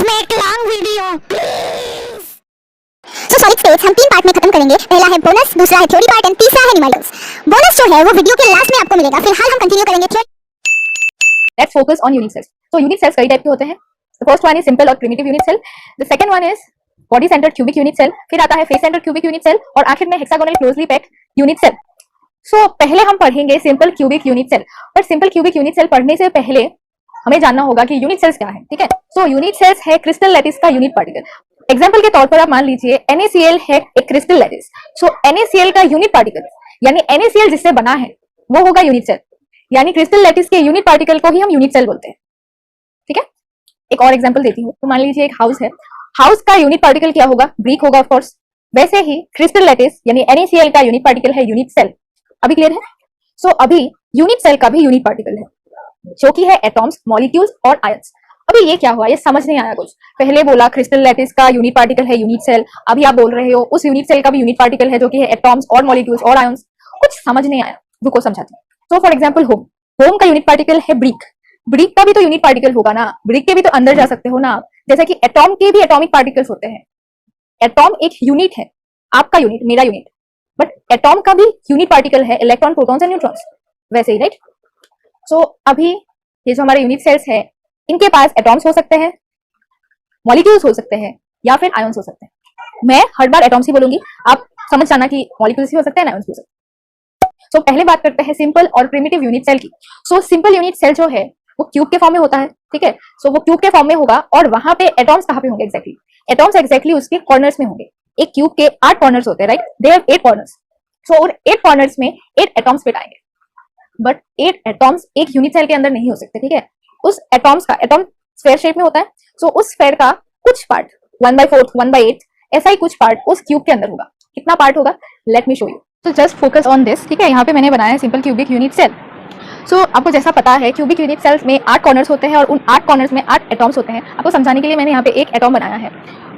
Make long video so solid states हम 3 part में खत्म करेंगे। पहला है बोनस, दूसरा है थ्योरी पार्ट एंड तीसरा है निमल्स। बोनस जो है वो वीडियो के लास्ट में आपको मिलेगा। फिलहाल हम कंटिन्यू करेंगे theory. Let's focus on unit cells. तो यूनिट सेल्स कई टाइप के होते हैं। The first one is simple और primitive unit cell. The second one is body centred cubic unit cell. फिर आता है face centred cubic unit cell और आखिर में hexagonal closely packed unit cell. So पहले हम पढ़ेंगे सिंपल क्यूबिक यूनिट सेल। पर सिंपल क्यूबिक यूनिट सेल पढ़ने से पहले हमें जानना होगा कि यूनिट सेल्स क्या है। ठीक है, सो यूनिट सेल्स है क्रिस्टल लैटिस का यूनिट पार्टिकल। एग्जाम्पल के तौर पर आप मान लीजिए NaCl है एक क्रिस्टल लैटिस। सो NaCl का यूनिट पार्टिकल यानी NaCl जिससे बना है वो होगा यूनिट सेल, यानी क्रिस्टल लैटिस के यूनिट पार्टिकल को ही हम यूनिट सेल बोलते हैं। ठीक है, एक और एग्जांपल देती हूँ। तो मान लीजिए एक हाउस है, हाउस का यूनिट पार्टिकल क्या होगा? ब्रिक होगा ऑफ कोर्स। वैसे ही क्रिस्टल लैटिस यानी NaCl का यूनिट पार्टिकल है यूनिट सेल। अभी क्लियर है? सो अभी यूनिट सेल का भी यूनिट पार्टिकल है जो कि है एटॉम्स, मॉलिक्यूल्स और आयंस। अभी ये क्या हुआ? ये समझ नहीं आया कुछ। पहले बोला क्रिस्टल लैटिस का यूनिट पार्टिकल है यूनिट सेल, अभी आप बोल रहे हो उस यूनिट सेल का भी यूनिट पार्टिकल है जो कि है एटॉम्स और मॉलिक्यूल्स और आयंस। कुछ समझ नहीं आया, रुको समझाते हैं। तो फॉर एग्जांपल होम, होम का यूनिट पार्टिकल है ब्रिक। ब्रिक का भी तो यूनिट पार्टिकल होगा ना, ब्रिक के भी तो अंदर जा सकते हो ना आप। जैसा कि एटॉम के भी एटॉमिक पार्टिकल्स होते हैं। एटॉम एक यूनिट है, आपका यूनिट, मेरा यूनिट, बट एटॉम का भी यूनिट पार्टिकल है इलेक्ट्रॉन, प्रोटॉन्स एंड न्यूट्रॉन्स। वैसे ही राइट। सो अभी ये जो हमारे यूनिट सेल्स है इनके पास एटॉम्स हो सकते हैं, मॉलिक्यूल्स हो सकते हैं या फिर आयंस हो सकते हैं। मैं हर बार एटॉम्स ही बोलूंगी, आप समझ जाना कि मॉलिक्यूल्स भी हो सकते हैं, आयंस भी हो सकते हैं। सो पहले बात करते हैं सिंपल और प्रिमिटिव यूनिट सेल की। सो सिंपल यूनिट सेल जो है वो क्यूब के फॉर्म में होता है। ठीक है, सो वो क्यूब के फॉर्म में होगा और वहां पे एटॉम्स कहाँ पे होंगे एग्जैक्टली? एटॉम्स एग्जैक्टली उसके कॉर्नर्स में होंगे। एक क्यूब के 8 कॉर्नर्स होते हैं, right? They have 8 corners. So उन 8 कॉर्नर्स में 8 एटॉम्स फिट आएंगे, बट 8 एटॉम्स एक यूनिट सेल के अंदर नहीं हो सकते। ठीक है, उस एटॉम्स का, एटॉम स्फेयर शेप में होता है, सो उस स्फेयर का कुछ पार्ट 1/4, 1/8 ऐसा ही कुछ पार्ट उस क्यूब के अंदर होगा। कितना पार्ट होगा? Let me show you. तो जस्ट फोकस ऑन दिस। ठीक है, यहाँ पे मैंने बनाया है सिंपल क्यूबिक यूनिट सेल। सो आपको जैसा पता है क्यूबिक यूनिट सेल्स में 8 कॉर्नर्स होते हैं और उन 8 कॉर्नर्स में 8 एटॉम्स होते हैं। आपको समझाने के लिए मैंने यहाँ पे एक एटॉम बनाया है।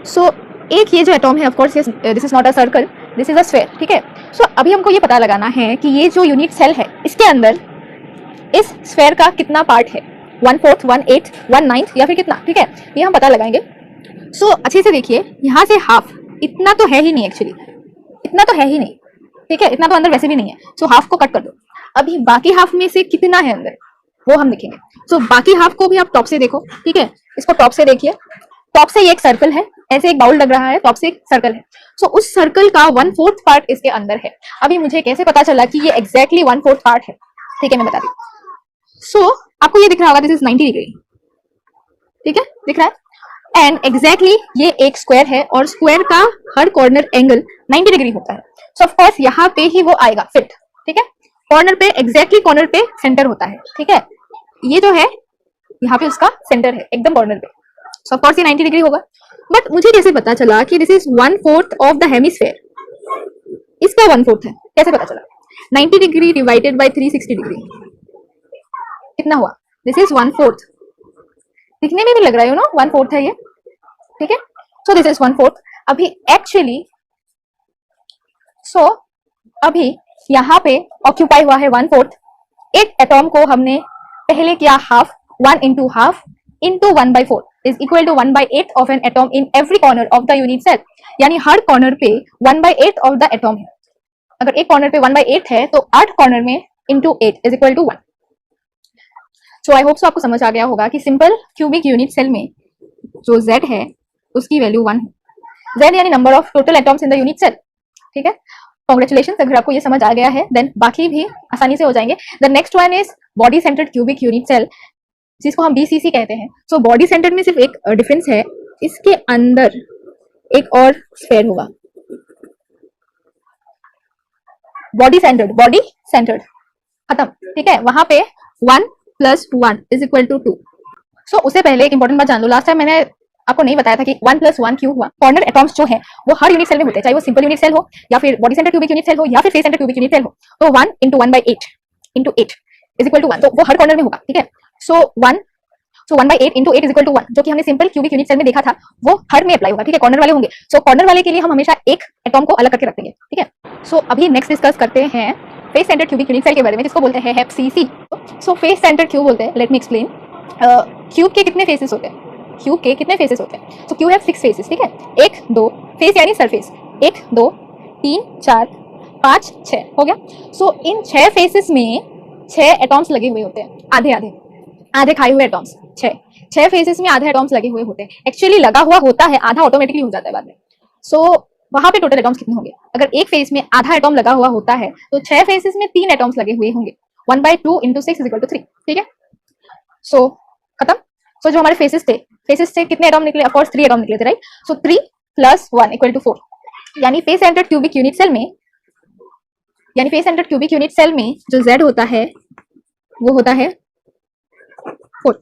सो एक ये जो एटॉम है, of course this is not a circle, this is a sphere. ठीक है, सो अभी हमको ये पता लगाना है कि ये जो यूनिट सेल है इसके अंदर इस स्फेयर का कितना पार्ट है, 1/4, 1/8, 1/9 या फिर कितना। ठीक है, ये हम पता लगाएंगे। सो अच्छे से देखिए, यहाँ से हाफ, इतना तो है ही नहीं एक्चुअली, इतना तो है ही नहीं। ठीक है, इतना तो अंदर वैसे भी नहीं है। सो हाफ को कट कर दो। अभी बाकी हाफ में से कितना है अंदर वो हम देखेंगे। सो बाकी हाफ को भी आप टॉप से देखो। ठीक है, इसको टॉप से देखिए। टॉप से ये एक सर्कल है, ऐसे एक बाउल लग रहा है, टॉप से एक सर्कल है। सो उस सर्कल का 1/4 पार्ट इसके अंदर है। अभी मुझे कैसे पता चला कि ये एग्जैक्टली 1/4 पार्ट है? ठीक है, मैं बता दी। सो आपको ये दिख रहा होगा, दिस इज 90 डिग्री। ठीक है, दिख रहा है। एंड एग्जैक्टली ये एक स्क्वायर है और स्क्वायर का हर कॉर्नर एंगल 90 डिग्री होता है। सो ऑफ कोर्स यहाँ पे ही वो आएगा फिट। ठीक है, कॉर्नर पे, एग्जैक्टली कॉर्नर पे सेंटर होता है। ठीक है, ये जो है यहाँ पे उसका सेंटर है एकदम कॉर्नर पे। सो ऑफ कोर्स ये 90 डिग्री होगा। बट मुझे कैसे पता चला कि this is 1/4 of the hemisphere? इसका 1/4 है, कैसे पता चला? 90 डिग्री डिवाइडेड बाय 360 डिग्री कितना हुआ? This is 1/4। दिखने में भी लग रहा है, यू नो, 1/4 है ये। ठीक है, सो दिस इज 1/4। अभी एक्चुअली सो अभी यहाँ पे ऑक्यूपाई हुआ है 1/4। एक एटॉम को हमने पहले किया half, 1 into half into 1/4 is equal to 1/8 of an atom in every corner of the unit cell। यानी हर कॉर्नर पे 1/8 of the atom है। अगर एक कॉर्नर पे 1/8 है तो 8 कॉर्नर में into 8 is equal to 1। So I hope so आपको समझ आ गया होगा कि सिंपल क्यूबिक यूनिट सेल में जो Z है उसकी वैल्यू 1 है। Z यानी number of total atoms in the unit cell. ठीक है, कॉन्ग्रेचुलेशन, अगर आपको ये समझ आ गया है देन बाकी भी आसानी से हो जाएंगे। The next one is body centred cubic unit cell, जिसको हम BCC कहते हैं। सो बॉडी सेंटर्ड में सिर्फ एक डिफरेंस है, इसके अंदर एक और स्फेयर होगा। बॉडी सेंटर्ड खत्म। ठीक है, वहां पे 1 + 1 = 2। सो उससे पहले एक इंपॉर्टेंट बात जान लो। लास्ट टाइम मैंने आपको नहीं बताया था कि 1 + 1 क्यों हुआ। कॉर्नर एटॉम्स जो है वो हर यूनिट सेल में होते हैं, चाहे वो सिंपल यूनिट सेल हो या फिर body centre cubic unit cell हो या फिर face centre cubic unit cell हो। तो 1 × 1/8 × 8 = 1, तो वो हर कॉर्नर में होगा। ठीक है, सो 1 1/8 × 8 = 1, जो कि हमने सिंपल क्यूबिक यूनिट सेल में देखा था, वो हर में अप्लाई होगा। ठीक है, कॉर्नर वाले होंगे। सो कॉर्नर वाले के लिए हम हमेशा एक एटॉम को अलग करके रखेंगे। ठीक है, सो अभी नेक्स्ट डिस्कस करते हैं face centre cubic unit cell के बारे में, जिसको बोलते हैं HCC। सो फेस सेंटर क्यों बोलते हैं, लेट मी एक्सप्लेन। क्यूब के कितने फेसेस होते हैं? क्यूब के कितने फेसेस होते हैं? सो क्यूब हैव 6 फेसेस, ठीक है। 1 2 फेस यानी सरफेस, 1 2 3 4 5 6 हो गया। सो इन 6 फेसेस में 6 एटॉम्स लगे हुए होते हैं, आधे आधे आधे खाए हुए एटॉम्स, 6 फेसेस में आधे एटॉम्स लगे हुए होते हैं। एक्चुअली लगा हुआ होता है, आधा ऑटोमेटिकली हो जाता है बाद में। सो वहां पे टोटल एटॉम्स कितने होंगे? अगर एक फेस में आधा एटॉम लगा हुआ होता है तो 6 फेसेस में 3 एटॉम्स लगे हुए होंगे। 1/2 × 6 = 3, ठीक है। सो खत्म। सो जो हमारे फेसेस थे कितने एटॉम निकले? ऑफ कोर्स 3 एटॉम निकले थे, राइट। सो 3 + 1 = 4, यानी face centred cubic unit cell में जो Z होता है वो होता है 4।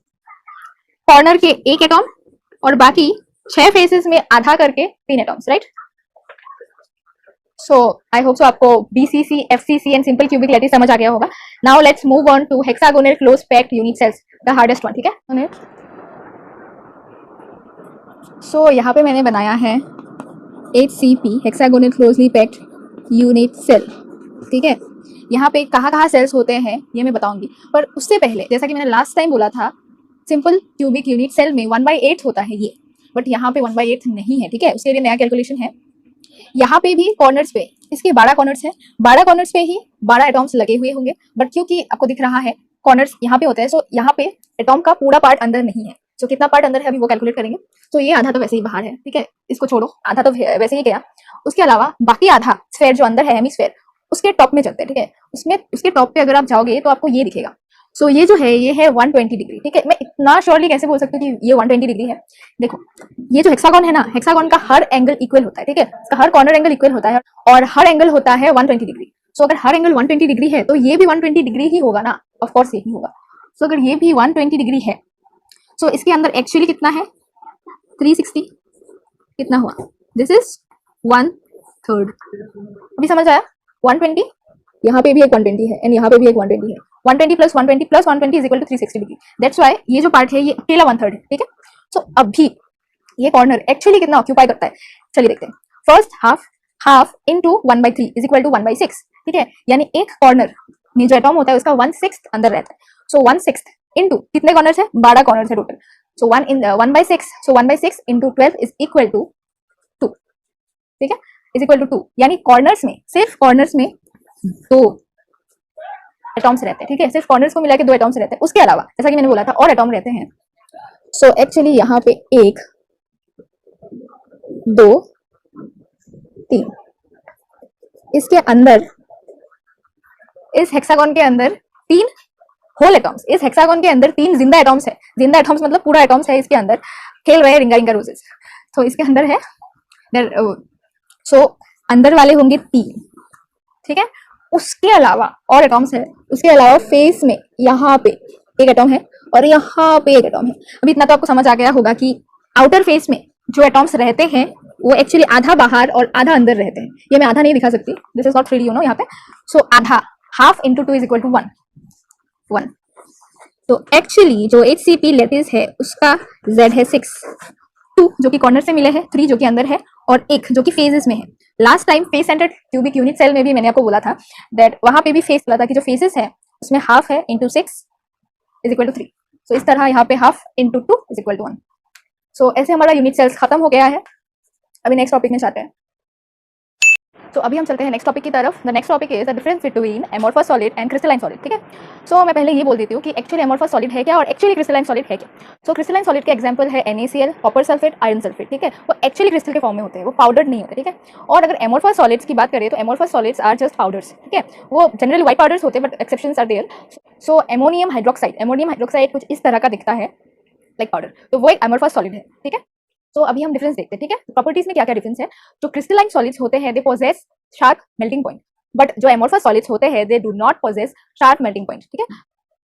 कॉर्नर के एक एटॉम और बाकी 6 फेसेस में आधा करके 3 atoms, right. So I hope so आपको BCC, FCC and simple cubic lattice समझ आ गया होगा। Now let's move on to hexagonal close packed unit cells, the hardest one, ठीक है। सो यहाँ पे मैंने बनाया है HCP, hexagonal closely packed unit cell, ठीक है। यहाँ पे कहाँ सेल्स होते हैं ये मैं बताऊंगी, पर उससे पहले जैसा कि मैंने लास्ट टाइम बोला था, सिंपल क्यूबिक यूनिट सेल में 1/8 होता है ये, बट यहाँ पे 1/8 नहीं है, ठीक है। उसके लिए नया कैलकुलेशन है। यहाँ पे भी कॉर्नर्स पे इसके 12 कॉर्नर्स हैं, 12 कॉर्नर्स पे ही 12 एटॉम्स लगे हुए होंगे, बट क्योंकि आपको दिख रहा है कॉर्नर्स यहाँ पे होते हैं, सो यहाँ पे एटॉम का पूरा पार्ट अंदर नहीं है। सो कितना पार्ट अंदर है अभी वो कैलकुलेट करेंगे। तो ये आधा तो वैसे ही बाहर है, ठीक है, इसको छोड़ो, आधा तो वैसे ही गया। उसके अलावा बाकी आधा स्फेयर जो अंदर है, हेमिस्फेयर, उसके टॉप में चलते हैं, ठीक है। उसमें उसके टॉप पे अगर आप जाओगे तो आपको ये दिखेगा। सो ये जो है ये है 120 डिग्री, ठीक है। मैं इतना श्योरली कैसे बोल सकती हूँ कि ये 120 डिग्री है? देखो, ये जो हेक्सागोन है ना, हेक्सागोन का हर एंगल इक्वल होता है, ठीक है। इसका हर कॉर्नर एंगल इक्वल होता है और हर एंगल होता है 120 डिग्री। सो अगर हर एंगल 120 डिग्री है तो ये भी 120 डिग्री ही होगा ना, ऑफ कोर्स यही होगा। सो अगर ये भी 120 डिग्री है, सो इसके अंदर एक्चुअली कितना है? 360 कितना हुआ? This is 1/3। अभी समझ आया? 120, यहाँ पे भी एक 120 है एंड यहाँ पे भी एक 120 है। 120 + 120 + 120 = 360 डिग्री। दैट्स वाई ये जो पार्ट है ये अकेला 1/3 है, ठीक है। सो अभी ये कॉर्नर एक्चुअली कितना ऑक्यूपाई करता है, चलिए देखते हैं। फर्स्ट हाफ इंटू 1/3 = 1/6, ठीक है। यानी एक कॉर्नर में जो एटॉम होता है उसका 1/6 अंदर रहता है। सो 1/6 इंटू कितने कॉर्नर है? 12 कॉर्नर है टोटल। सो 1/6, सो 1/6 इंटू 12 = 2, ठीक है, = 2। यानी कॉर्नर्स में, सिर्फ कॉर्नर्स में 2 एटॉम्स रहते हैं, ठीक है। सिर्फ कॉर्नर्स को मिला के 2 एटॉम्स रहते हैं। उसके अलावा जैसा कि मैंने बोला था और एटॉम रहते हैं। सो एक्चुअली यहाँ पे 1 2 3, इसके अंदर, इस हेक्सागोन के अंदर 3 होल एटॉम्स, इस हेक्सागोन के अंदर 3 जिंदा एटॉम्स है। जिंदा एटॉम्स मतलब पूरा एटॉम्स है इसके अंदर, खेल रहे हैं रिंगा रिंगा रोजेस। तो इसके अंदर है, सो अंदर वाले होंगे 3, ठीक है। उसके अलावा और एटॉम्स है, उसके अलावा फेस में यहाँ पे एक एटॉम है और यहाँ पे एक एटॉम है। अभी इतना तो आपको समझ आ गया होगा कि आउटर फेस में जो एटॉम्स रहते हैं वो एक्चुअली आधा बाहर और आधा अंदर रहते हैं। ये मैं आधा नहीं दिखा सकती, this is not 3D, you know, यहाँ पे। सो आधा, हाफ इंटू 2 = 1। तो एक्चुअली जो HCP लैटिस है उसका Z है 6, 2 जो कि कॉर्नर से मिले हैं, 3 जो कि अंदर है और 1 जो कि फेजेस में है। Last time face centred cubic unit cell में भी मैंने आपको बोला था दैट वहां पे भी फेस बोला था कि जो फेसेस है उसमें हाफ है इंटू 6 = 3। सो इस तरह यहाँ पे हाफ इंटू 2 = 1। सो ऐसे हमारा यूनिट सेल्स खत्म हो गया है। अभी नेक्स्ट टॉपिक में जाते हैं। तो अभी हम चलते हैं नेक्स्ट टॉपिक की तरफ। The next topic is the difference between amorphous solid and crystalline solid, ठीक है। सो मैं पहले ये बोल देती हूँ कि एक्चुअली एमोर्फस सॉलिड है क्या और एक्चुअली क्रिस्टलाइन सॉलिड है क्या। सो क्रिस्टलाइन सॉलिड के एग्जांपल है NaCl, copper sulphate, iron sulphate, ठीक है। वो एक्चुअली क्रिस्टल के फॉर्म में होते हैं, वो पाउडर्ड नहीं होते, ठीक है। और अगर एमोर्फस सॉलिड्स की बात करें तो amorphous solids are just powders, ठीक है। वो जनरली व्हाइट पाउडर्स होते हैं but exceptions are there. So ammonium hydroxide कुछ इस तरह का दिखता है, लाइक पाउडर, तो वो एक एमोर्फस सॉलिड है, ठीक है। तो अभी हम डिफरेंस देखते हैं, ठीक है। प्रॉपर्टीज में क्या क्या डिफरेंस है। जो क्रिस्टलाइन सॉलिड्स होते हैं they possess sharp melting point, but जो एमोर्फस सॉलिड्स होते हैं they do not possess sharp melting point, ठीक है।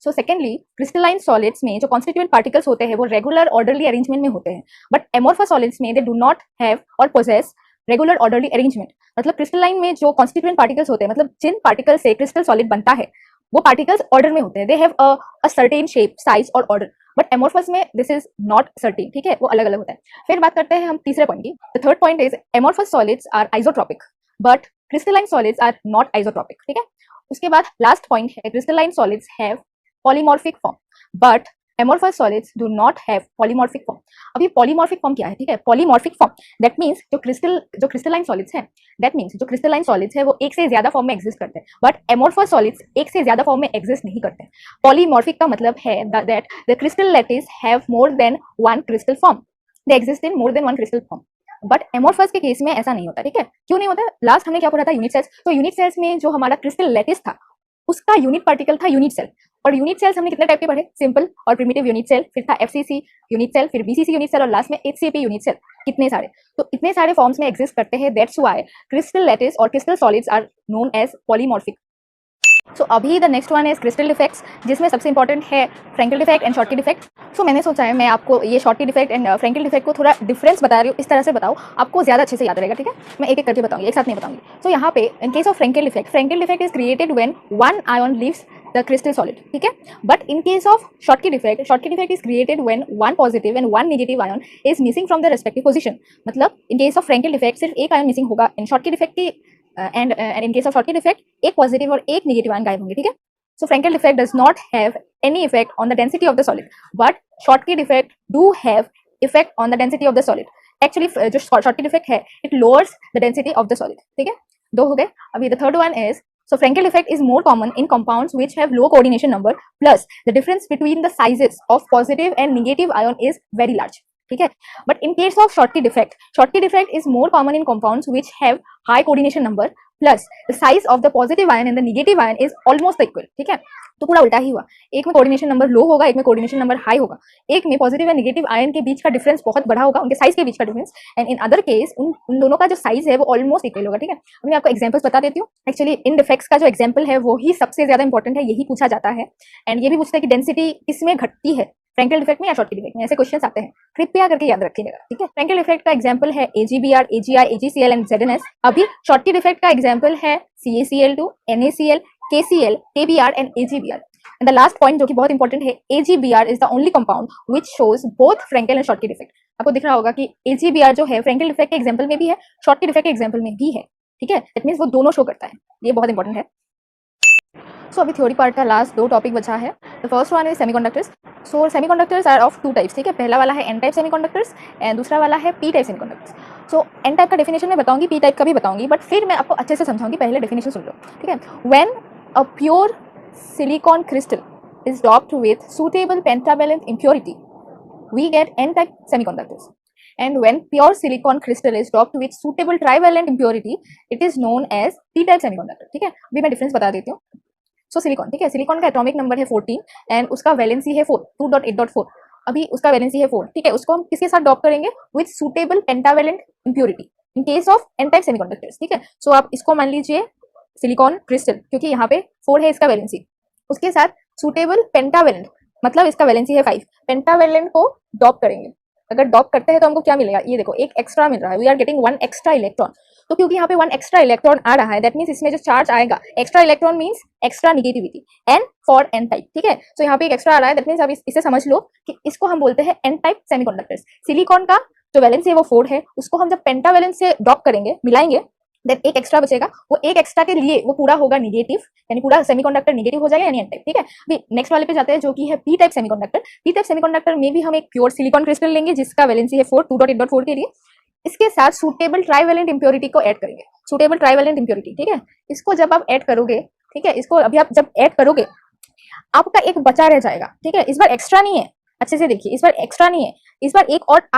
सो सेकेंडली क्रिस्टलाइन सॉलिड्स में जो कॉन्स्टिट्यूएंट पार्टिकल्स होते हैं वो रेगुलर ऑर्डरली अरेंजमेंट में होते हैं, बट एमोर्फस सॉलिड्स में दे डू नॉट हैव और पोजेस रेगुलर ऑर्डरली अरेंजमेंट। मतलब क्रिस्टलाइन में जो कॉन्स्टिट्यूएंट पार्टिकल्स होते हैं, मतलब जिन पार्टिकल से क्रिस्टल सॉलिड बनता है वो पार्टिकल्स ऑर्डर में होते हैं, they have a certain shape, size और ऑर्डर। बट एमोर्फस में दिस इज नॉट सर्टेन, ठीक है, वो अलग अलग होता है। फिर बात करते हैं हम तीसरे पॉइंट की। The third point is amorphous solids are isotropic but crystalline solids are not isotropic, ठीक है। उसके बाद लास्ट पॉइंट है crystalline solids have polymorphic form but amorphous solids do not have polymorphic form. अभी polymorphic form क्या है, ठीक है, polymorphic form that means जो crystalline solids है, that means जो crystalline solids है वो एक से ज्यादा फॉर्म में एग्जिस्ट करते हैं, बट amorphous solids एक से ज्यादा फॉर्म में एग्जिस्ट नहीं करते. polymorphic का मतलब है that the crystal lattice have more than one crystal form, they exist in more than one crystal form. But amorphous के केस में ऐसा नहीं होता, ठीक है, क्यों नहीं होता? लास्ट हमने क्या पढ़ा था, यूनिट सेल्स. तो यूनिट सेल्स में जो हमारा क्रिस्टल लैटिस था उसका यूनिट पार्टिकल था यूनिट सेल. और यूनिट सेल्स हमने कितने टाइप के पढ़े? सिंपल और प्रिमिटिव यूनिट सेल, फिर था एफसीसी यूनिट सेल, फिर बीसीसी यूनिट सेल और लास्ट में एचसीपी यूनिट सेल. कितने सारे, तो इतने सारे फॉर्म्स में एग्जिस्ट करते हैं. दैट्स व्हाई क्रिस्टल लैटिस और crystal solids are known as polymorphic. So अभी the next one is crystal defects, जिसमें सबसे इंपॉर्टेंट है Frenkel defect and Schottky defect. So मैंने सोचा है मैं आपको ये Schottky defect and Frenkel defect को थोड़ा डिफरेंस बता रही हूँ, इस तरह से बताऊँ आपको ज़्यादा अच्छे से याद रहेगा, ठीक है. मैं एक एक करके बताऊँगी, एक साथ नहीं बताऊँगी. सो यहाँ पे in case of Frenkel defect is created when one ion leaves the crystal solid, ठीक है. But in case of Schottky defect is created when one positive and one negative ion is missing from the respective position. मतलब in case of Frenkel defect सिर्फ एक आयन missing होगा, in Schottky defect की and in case of Schottky defect एक positive और एक negative ion गायब होंगे, ठीक है. So Frankel defect does not have any effect on the density of the solid, but Schottky defect do have effect on the density of the solid. Actually, जो Schottky defect है, it lowers the density of the solid. ठीक है, दो हो गए. अभी the third one is, so Frankel defect is more common in compounds which have low coordination number, plus the difference between the sizes of positive and negative ion is very large. ठीक है. But in case of Schottky defect is more common in compounds which have high coordination number, plus the size of the positive ion and the negative ion is almost equal. ठीक है, तो पूरा उल्टा ही हुआ. एक में कोऑर्डिनेशन नंबर लो होगा, एक में कोऑर्डिनेशन नंबर हाई होगा. एक में पॉजिटिव एंड नेगेटिव आयन के बीच का डिफरेंस बहुत बड़ा होगा, उनके साइज के बीच का difference, and in other case उन दोनों का जो साइज है वो ऑलमोस्ट इक्वल होगा, ठीक है. अब मैं आपको एग्जांपल्स बता देती हूँ. एक्चुअली इन डिफेक्ट्स का जो एग्जांपल है वो ही सबसे ज्यादा इंपॉर्टेंट है, यही पूछा जाता है. एंड ये भी पूछता है कि डेंसिटी किसमें घटती है, फ्रैंकल डिफेक्ट में या शॉर्टकी डिफेक्ट में. ऐसे क्वेश्चंस आते हैं, कृपया करके याद रखिएगा, ठीक है. फ्रैंकल डिफेक्ट का एग्जांपल है AgBr, AgI, AgCl and ZnS. अभी शॉर्टकी डिफेक्ट का एग्जांपल है CaCl2, NaCl, KCl, KBr and AgBr. And the last point जो कि बहुत इंपॉर्टेंट है, AgBr is the only compound which shows both Frenkel and Schottky defect. आपको दिख रहा होगा कि AgBr जो है फ्रैंकल डिफेक्ट के एग्जांपल में भी है, शॉर्टकी डिफेक्ट के एग्जांपल में भी है, ठीक है. दैट मींस वो दोनों शो करता है, ये बहुत इंपॉर्टेंट है. सो अभी थ्योरी पार्ट का लास्ट दो टॉपिक बचा है. The first one is semiconductors. So semiconductors are of two types, ठीक है. पहला वाला है एन टाइप सेमीकंडक्टर्स एंड दूसरा वाला है पी टाइप सेमीकंडक्टर्स. सो एन टाइप का डेफिनेशन मैं बताऊंगी, पी टाइप का भी बताऊंगी, बट फिर मैं आपको अच्छे से समझाऊंगी. पहले डेफिनेशन सुन लो, ठीक है. When a pure silicon crystal is doped with suitable pentavalent impurity, we get n-type semiconductors. And when pure silicon crystal is doped with suitable trivalent impurity, it is known as p-type semiconductor. ठीक है, अभी मैं difference बता देती हूँ. सो silicon, ठीक है, silicon का एटॉमिक नंबर है 14 एंड उसका वैलेंसी है 4, 2.8.4. अभी उसका वैलेंसी है 4, ठीक है. उसको हम किसके साथ डॉप करेंगे? With suitable pentavalent impurity in case of n type semiconductors, ठीक है. सो आप इसको मान लीजिए सिलिकॉन क्रिस्टल, क्योंकि यहाँ पे 4 है इसका वैलेंसी, उसके साथ सुटेबल पेंटावेलेंट, मतलब इसका वैलेंसी है 5, पेंटावेलेंट को डॉप करेंगे. अगर डॉप करते हैं तो हमको क्या मिलेगा? ये देखो, एक एक्स्ट्रा मिल रहा है. We are getting 1 extra electron. तो क्योंकि यहाँ पे 1 एक्स्ट्रा इलेक्ट्रॉन आ रहा है, दैट मींस इसमें जो चार्ज आएगा, extra electron means extra negativity, n for n type, ठीक है. तो यहाँ पे एक एक्स्ट्रा आ रहा है, दैट मींस आप इसे समझ लो कि इसको हम बोलते हैं एन टाइप सेमीकंडक्टर्स. सिलिकॉन का जो वैलेंसी है वो 4 है, उसको हम जब पेंटावेलेंट से डॉप करेंगे, मिलाएंगे, देन एक एक्स्ट्रा बचेगा. वो एक एक्स्ट्रा के लिए वो पूरा होगा नेगेटिव, यानी पूरा सेमीकंडक्टर नेगेटिव हो जाएगा, यानी एन टाइप, ठीक है. अभी नेक्स्ट वाले पे जाते हैं जो कि है P type semiconductor. P type semiconductor में भी हम एक प्योर सिलिकॉन क्रिस्टल लेंगे जिसका वैलेंसी है 4, 2.8.4 के लिए. इसके साथ सुटेबल ट्राइवेलेंट इंप्योरिटी को ऐड करेंगे. सुटेबल ट्राइवेलेंट इंप्योरिटी, ठीक है. इसको जब आप ऐड करोगे, ठीक है, इसको अभी आप जब ऐड करोगे आपका एक बचा रह जाएगा, ठीक है. इस बार एक्स्ट्रा नहीं है, अच्छे से देखिए, इस बार एक्स्ट्रा नहीं है, इस बार एक और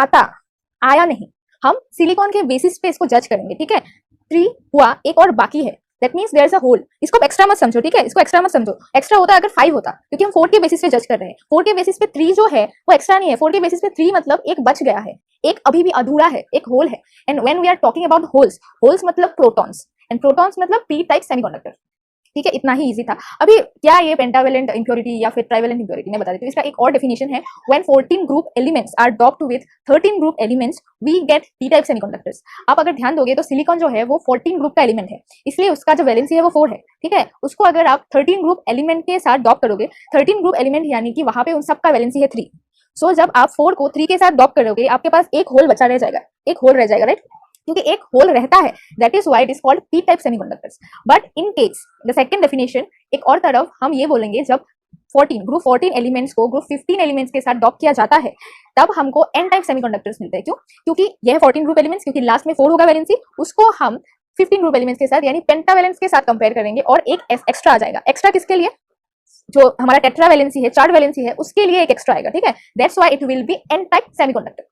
आया नहीं. हम सिलिकॉन के बेसिस पे इसको जज करेंगे, ठीक है. 3 हुआ, एक और बाकी है, that means there is a hole. इसको एक्स्ट्रा मत समझो, ठीक है, इसको एक्स्ट्रा मत समझो. एक्स्ट्रा होता है अगर 5 होता, क्योंकि हम 4 के बेसिस पे जज कर रहे हैं. 4 के बेसिस पे 3 जो है वो एक्स्ट्रा नहीं है. 4 के बेसिस पे 3 मतलब एक बच गया है, एक अभी भी अधूरा है, एक होल है. And when we are talking about holes, holes मतलब प्रोटॉन्स, एंड प्रोटॉन्स मतलब पी टाइप सेमीकंडक्टर, ठीक है. इतना ही इजी था. अभी क्या ये पेंटावेलेंट इंप्योरिटी या फिर ट्राइवेलेंट इंप्योरिटी, मैं बता देती हूँ. इसका एक और डेफिनेशन है, when 14 group elements are doped with 13 group elements we get p type semiconductors. आप अगर ध्यान दोगे तो सिलिकॉन जो है वो 14 ग्रुप का एलिमेंट है, इसलिए उसका जो वैलेंसी है वो 4 है, ठीक है. उसको अगर आप 13 ग्रुप एलिमेंट के साथ डॉप करोगे, 13 ग्रुप एलिमेंट यानी कि वहां पे उन सबका वैलेंसी है 3. सो जब आप 4 को 3 के साथ डॉप करोगे आपके पास एक होल बचा रह जाएगा, एक होल रह जाएगा, राइट. क्योंकि एक होल रहता है, that is why it is called P type semiconductors. But in case the second definition, एक और तरफ हम ये बोलेंगे, जब ग्रुप 14 एलिमेंट्स को ग्रुप 15 एलिमेंट्स के साथ डॉक किया जाता है, तब हमको एन टाइप सेमीकंडक्टर्स मिलते हैं। क्यों? क्योंकि यह 14 ग्रुप एलिमेंट्स, क्योंकि लास्ट में 4 होगा वैलेंसी, उसको हम 15 ग्रुप एलिमेंट्स के साथ यानी पेंटावैलेंस के साथ कंपेयर करेंगे और एक एक्स्ट्रा आ जाएगा। एक्स्ट्रा किसके लिए? जो हमारा टेट्रा वैलेंसी है, चार्ट वैलेंसी है, उसके लिए एक एक्स्ट्रा आएगा, ठीक है। That's why it will be N type semiconductor.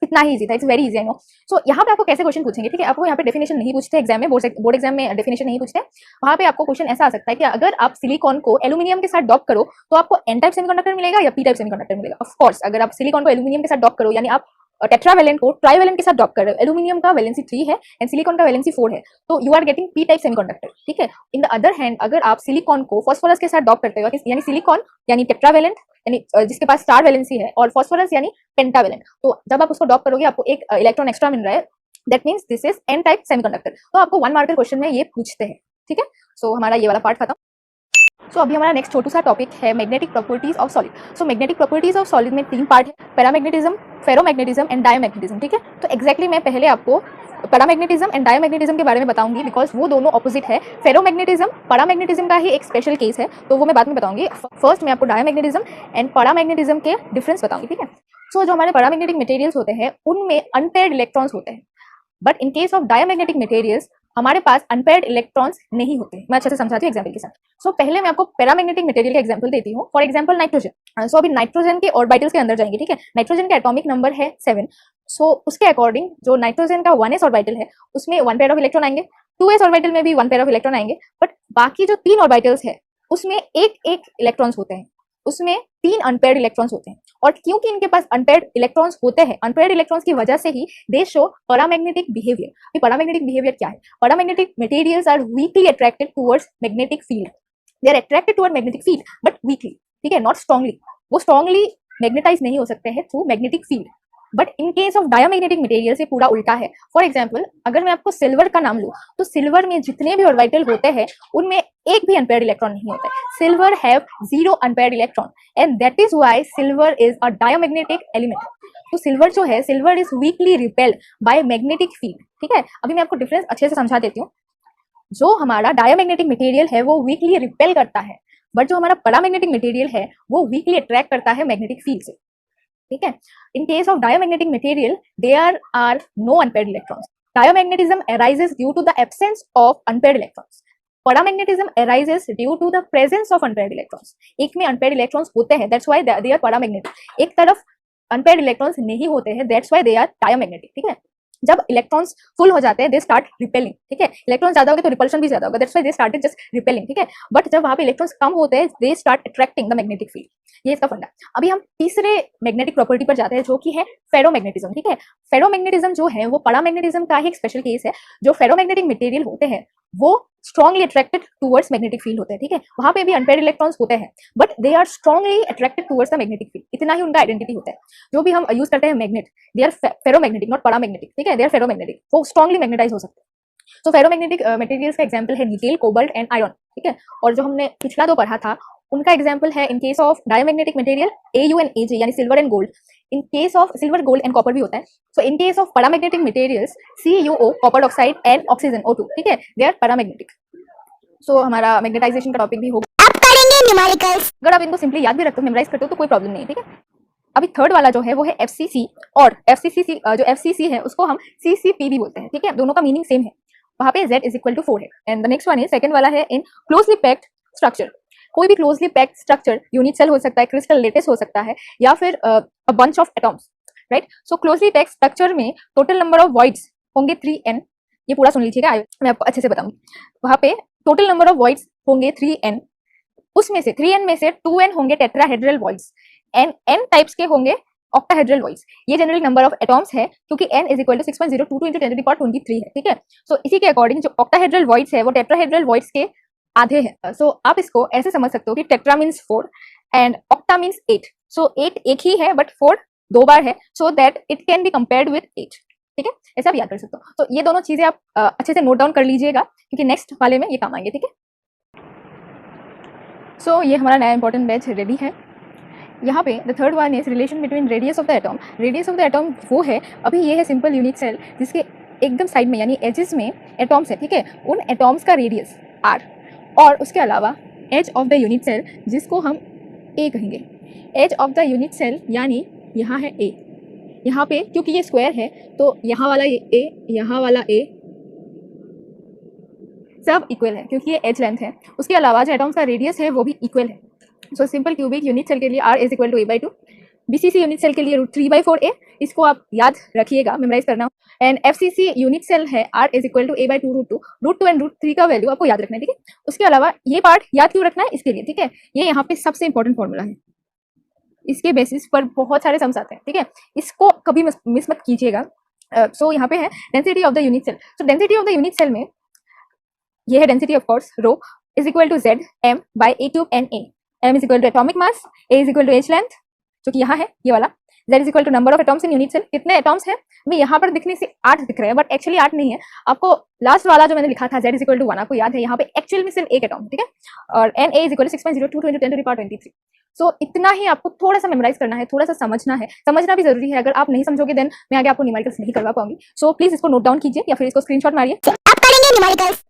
इतना ही इजी था, it's very easy, I know. So यहाँ पे आपको कैसे क्वेश्चन पूछेंगे, ठीक है। आपको यहाँ पे डेफिनेशन नहीं पूछते एग्जाम में, बोर्ड एग्जाम में डेफिनेशन नहीं पूछते। वहाँ पे आपको क्वेश्चन ऐसा आ सकता है कि अगर आप सिलिकॉन को एल्यूमिनियम के साथ डॉक करो तो आपको एन टाइप सेमीकंडक्टर मिलेगा या पी टाइप सेमीकंडक्टर मिलेगा। ऑफ कोर्स अगर आप सिलिकॉन को एल्यूमिनियम के साथ डॉक करो, यानी आप टेट्रावैलेंट को ट्राइवैलेंट के साथ डॉक कर रहे हो, एल्यूमिनियम का वैलेंसी 3 है एंड सिलिकॉन का वैलेंसी 4 है, तो you are getting p type semiconductor, ठीक है। इन द अदर हैंड अगर आप सिलिकॉन को फास्फोरस के साथ डॉक करते हो, यानी सिलिकॉन यानी टेट्रावैलेंट यानी जिसके पास स्टार वैलेंसी है, और फास्फोरस यानी पेंटावैलेंट, तो जब आप उसको डॉक करोगे आपको एक इलेक्ट्रॉन एक्स्ट्रा मिल रहा है, that means this is an type semiconductor. तो आपको 1 मार्कर क्वेश्चन में ये पूछते हैं, ठीक है। सो हमारा ये वाला पार्ट खत्म। सो अभी हमारा नेक्स्ट छोटू सा टॉपिक है magnetic properties of solid. So magnetic properties of solid में 3 पार्ट है, पैरामैग्नेटिज्म, फेरोमैग्नेटिज्म एंड डायमैग्नेटिज्म, ठीक है। तो एक्जैक्टली मैं पहले आपको पैरामैग्नेटिज्म एंड डायमैग्नेटिज्म के बारे में बताऊंगी, बिकॉज वो दोनों ऑपोजिट है। फेरोमैग्नेटिज्म पैरामैग्नेटिज्म का ही एक स्पेशल केस है, तो वो मैं बाद में बताऊंगी। फर्स्ट मैं आपको डायमैग्नेटिज्म एंड पैरामैग्नेटिज्म के डिफरेंस बताऊंगी, ठीक है। सो जो हमारे पैरामैग्नेटिक मटेरियल्स होते हैं उनमें अनपेयर्ड इलेक्ट्रॉन्स होते हैं, but in case of diamagnetic materials हमारे पास अनपेयर्ड इलेक्ट्रॉन्स नहीं होते। मैं अच्छे से समझाती हूँ एग्जाम्पल के साथ। सो पहले मैं आपको पैरामैग्नेटिक मटेरियल का एग्जाम्पल देती हूँ। For example nitrogen. सो अभी नाइट्रोजन के ऑर्बिटल्स के अंदर जाएंगे, ठीक है। नाइट्रोजन का एटॉमिक नंबर है 7। सो उसके अकॉर्डिंग जो नाइट्रोजन का 1s ऑर्बिटल है उसमें 1 पेयर ऑफ इलेक्ट्रॉन आएंगे, 2s ऑर्बिटल में भी 1 पेयर ऑफ इलेक्ट्रॉन आएंगे, बट बाकी जो 3 ऑर्बिटल्स है उसमें एक इलेक्ट्रॉन्स होते हैं, उसमें 3 अनपेयर्ड इलेक्ट्रॉन्स होते हैं। और क्योंकि इनके पास अनपेयर्ड इलेक्ट्रॉन्स होते हैं, अनपेयर्ड इलेक्ट्रॉन्स की वजह से ही दे शो पैरामैग्नेटिक बिहेवियर। ये पैरामैग्नेटिक बिहेवियर क्या है? Paramagnetic materials are weakly attracted towards magnetic field. They are attracted toward magnetic field but weakly, ठीक है, नॉट स्ट्रांगली। वो स्ट्रांगली मैग्नेटाइज नहीं हो सकते हैं through magnetic field. But in case of diamagnetic material से पूरा उल्टा है। फॉर एग्जाम्पल अगर मैं आपको सिल्वर का नाम लूं तो सिल्वर में जितने भी ऑर्बिटल होते हैं उनमें एक भी अनपेयर्ड इलेक्ट्रॉन नहीं होता है। Silver have 0 unpaired electron and that is why silver is a diamagnetic element. तो सिल्वर जो है, silver is weekly repelled by magnetic field, ठीक है। अभी मैं आपको डिफरेंस अच्छे से समझा देती हूँ। जो हमारा डायमैग्नेटिक मटेरियल है वो वीकली रिपेल करता है, बट जो हमारा पैरामैग्नेटिक मटेरियल है वो वीकली अट्रैक्ट करता है मैग्नेटिक फील्ड से, ठीक है। In case of diamagnetic material there are no unpaired electrons. Diamagnetism arises due to the absence of unpaired electrons. Paramagnetism arises due to the presence of unpaired electrons. एक में unpaired electrons होते हैं, that's why they are paramagnetic. एक तरफ unpaired electrons नहीं होते हैं, that's why they are diamagnetic, ठीक है। जब इलेक्ट्रॉन्स फुल हो जाते हैं दे स्टार्ट रिपेलिंग, ठीक है। इलेक्ट्रॉन ज्यादा हो गए तो रिपल्शन भी ज्यादा होगा, that's why they started just repelling, ठीक है। बट जब वहां पे इलेक्ट्रॉन्स कम होते हैं they start attracting the magnetic field. ये इसका फंडा। अभी हम तीसरे मैग्नेटिक प्रॉपर्टी पर जाते हैं जो कि है फेरोमैग्नेटिज्म, ठीक है। फेरोमैग्नेटिज्म जो है वो पैरामैग्नेटिज्म का ही एक स्पेशल केस है। जो फेरोमैग्नेटिक मटेरियल होते हैं वो strongly attracted towards magnetic field होते हैं, ठीक है। वहां पे भी अनपेयर्ड इलेक्ट्रॉन्स होते हैं but they are strongly attracted towards the magnetic field. इतना ही उनका आइडेंटिटी होता है। जो भी हम यूज करते हैं magnet, they are ferromagnetic not paramagnetic, ठीक है। दे आर फेरोमैग्नेटिक, वो स्ट्रांगली मैग्नेटाइज हो सकते हैं। तो फेरोमैग्नेटिक मटेरियल्स का एग्जांपल है निकेल, कोबाल्ट एंड आयरन, ठीक है। और जो हमने पिछला 2 पढ़ा था उनका एग्जांपल है in case of diamagnetic material AU and AG यानी silver and gold. In case of silver, gold and copper भी होता है। So in case of paramagnetic materials CuO, copper oxide and oxygen O2, ठीक है, they are paramagnetic. सो हमारा magnetisation का topic भी होगा। अब करेंगे न्यूमेरिकल्स। अगर आप इनको सिंपली याद भी रखते हो, मेमोराइज करते हो तो कोई प्रॉब्लम नहीं है, ठीक है। अभी थर्ड वाला जो है वो है FCC, और FCC जो FCC है उसको हम CCP भी बोलते हैं, ठीक है। दोनों का मीनिंग सेम है। वहां पे Z इज इक्वल टू 4 है। एंड द नेक्स्ट वन है, सेकंड वाला है इन क्लोजली पैक्ड स्ट्रक्चर। कोई भी closely packed structure unit cell हो सकता है, क्रिस्टल लेटिस हो सकता है, या फिर a bunch of atoms, right. So closely packed structure में टोटल नंबर ऑफ वॉइड्स होंगे 3n। ये पूरा सुन लीजिएगा, मैं आपको अच्छे से बताऊंगी। वहां पे टोटल नंबर ऑफ वॉइड्स होंगे 3n। उसमें से 3n में से 2n होंगे tetrahedral voids and n types के होंगे ऑक्टाहेड्रल वॉइड्स। ये जनरल नंबर ऑफ एटॉम्स है क्योंकि n is equal to 6.022 into 10 to the power 23 है, ठीक है। सो इसी के अकॉर्डिंग जो ऑक्टाहेड्रल वॉइड्स है वो टेट्राहेड्रल वॉइड्स के आधे हैं। सो आप इसको ऐसे समझ सकते हो कि tetra means 4 and octa means 8। सो 8 एक ही है बट 4 2 बार है, so that it can be compared with 8, ठीक है। ऐसा भी याद कर सकते हो। तो ये दोनों चीजें आप अच्छे से नोट डाउन कर लीजिएगा क्योंकि नेक्स्ट वाले में ये काम आएंगे, ठीक है। सो ये हमारा नया इंपॉर्टेंट बैच रेडी है। यहाँ पे the third one is relation between radius of the atom. Radius of the atom वो है, अभी ये है सिंपल यूनिट सेल जिसके एकदम साइड में यानी एजेस में एटॉम्स है, ठीक है। उन एटॉम्स का रेडियस r, और उसके अलावा edge of the unit cell जिसको हम ए कहेंगे। Edge of the unit cell यानी यहाँ है ए, यहाँ पे क्योंकि ये स्क्वायर है तो यहाँ वाला ये ए, यहाँ वाला ए सब इक्वल है क्योंकि ये एज लेंथ है। उसके अलावा जो एटम्स का रेडियस है वो भी इक्वल है। So simple cubic unit cell के लिए R is equal to a/2, BCC unit cell के लिए √3/4a, इसको आप याद रखिएगा, मेमोराइज करना। एंड FCC यूनिट सेल है R is equal to a/2 √2, √2 and √3 का वैल्यू आपको याद रखना है, ठीक है। उसके अलावा ये पार्ट याद क्यों रखना है इसके लिए, ठीक है, ये यहाँ पे सबसे इंपॉर्टेंट फॉर्मूला है, इसके बेसिस पर बहुत सारे सम्स आते हैं, ठीक है, इसको कभी मिस मत कीजिएगा। सो यहाँ पे है density of the unit cell. So density of the unit cell में ये है density of course, rho is equal to Z m by a³ NA। m is equal to atomic mass, a is equal to edge length जो कि यहाँ है ये वाला, Z is equal to number of atoms in unit cell. कितने atoms हैं मैं यहाँ पर दिखने से 8 दिख रहे हैं बट एक्चुअली 8 नहीं है। आपको लास्ट वाला जो मैंने लिखा था Z इज इक्वल टू 1 आपको याद है, यहाँ पे एक्चुअल में सिर्फ एक एटॉम, ठीक है, और NA इज इक्वल टू 6.02 × 10⁻23। सो इतना ही आपको थोड़ा सा मेमोराइज करना है, थोड़ा सा समझना है, समझना भी जरूरी है। अगर आप नहीं समझोगे देन मैं आगे आपको न्यूमेरिकल्स नहीं करवा पाऊंगी। सो प्लीज इसको नोट डाउन कीजिए या फिर इसको स्क्रीनशॉट मारिए। अब करेंगे न्यूमेरिकल्स।